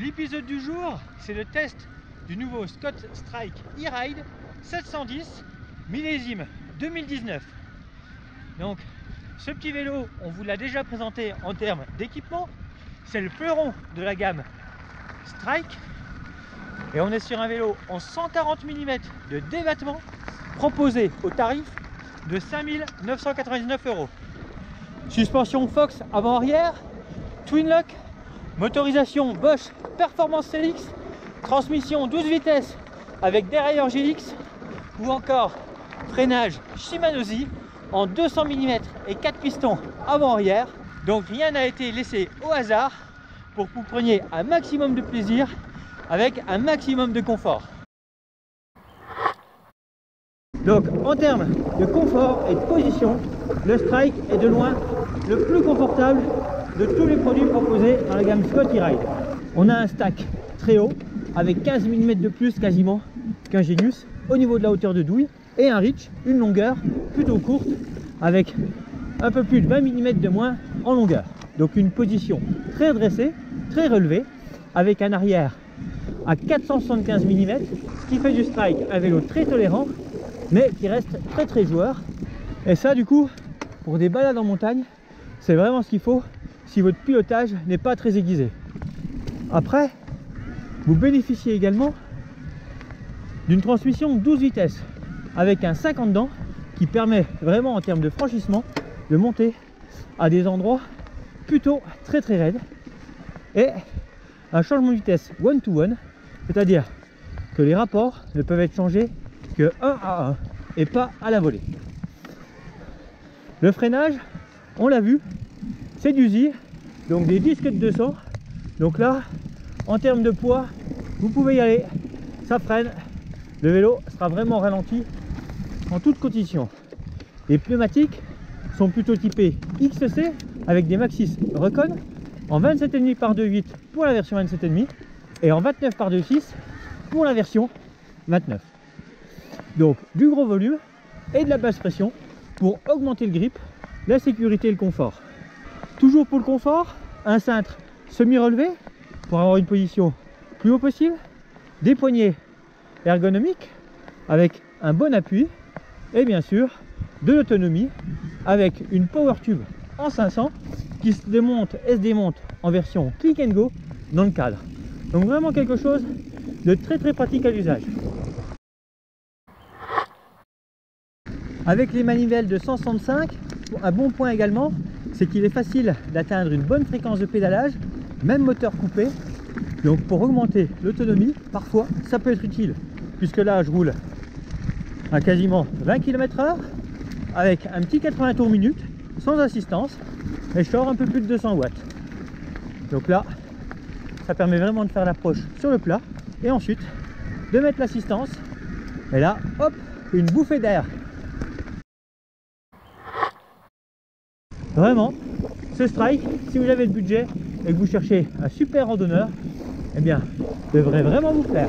L'épisode du jour, c'est le test du nouveau Scott Strike E-Ride 710 millésime 2019. Donc ce petit vélo, on vous l'a déjà présenté en termes d'équipement. C'est le fleuron de la gamme Strike. Et on est sur un vélo en 140 mm de débattement proposé au tarif de 5 999 €. Suspension Fox avant-arrière, Twin Lock, motorisation Bosch Performance CLX, transmission 12 vitesses avec dérailleur GLX ou encore freinage Shimano Z en 200 mm et 4 pistons avant-arrière. Donc rien n'a été laissé au hasard pour que vous preniez un maximum de plaisir avec un maximum de confort. Donc en termes de confort et de position, le Strike est de loin le plus confortable de tous les produits proposés dans la gamme Scott E-Ride. On a un stack très haut avec 15 mm de plus quasiment qu'un Genius au niveau de la hauteur de douille, et un reach, une longueur plutôt courte avec un peu plus de 20 mm de moins en longueur. Donc une position très dressée, très relevée, avec un arrière à 475 mm, ce qui fait du Strike un vélo très tolérant mais qui reste très joueur. Et ça, du coup, pour des balades en montagne, c'est vraiment ce qu'il faut si votre pilotage n'est pas très aiguisé. Après, vous bénéficiez également d'une transmission 12 vitesses avec un 50 dents qui permet vraiment en termes de franchissement de monter à des endroits plutôt très raides, et un changement de vitesse one-to-one, c'est-à-dire que les rapports ne peuvent être changés que 1 à 1 et pas à la volée. Le freinage, on l'a vu, c'est du Z, donc des disques de 200. Donc là, en termes de poids, vous pouvez y aller, ça freine, le vélo sera vraiment ralenti en toutes conditions. Les pneumatiques sont plutôt typés XC avec des Maxxis Recon en 27,5 par 2,8 pour la version 27,5 et en 29 par 2,6 pour la version 29. Donc du gros volume et de la basse pression pour augmenter le grip, la sécurité et le confort. Toujours pour le confort, un cintre semi-relevé pour avoir une position plus haut possible, des poignées ergonomiques avec un bon appui et bien sûr de l'autonomie avec une Power Tube en 500 qui se démonte et se démonte en version click and go dans le cadre. Donc vraiment quelque chose de très pratique à l'usage. Avec les manivelles de 165, un bon point également, c'est qu'il est facile d'atteindre une bonne fréquence de pédalage, même moteur coupé. Donc pour augmenter l'autonomie, parfois ça peut être utile, puisque là je roule à quasiment 20 km/h avec un petit 80 tours minute, sans assistance, et je sors un peu plus de 200 watts. Donc là, ça permet vraiment de faire l'approche sur le plat, et ensuite de mettre l'assistance, et là, hop, une bouffée d'air. Vraiment, ce Strike, si vous avez le budget et que vous cherchez un super randonneur, eh bien, devrait vraiment vous plaire.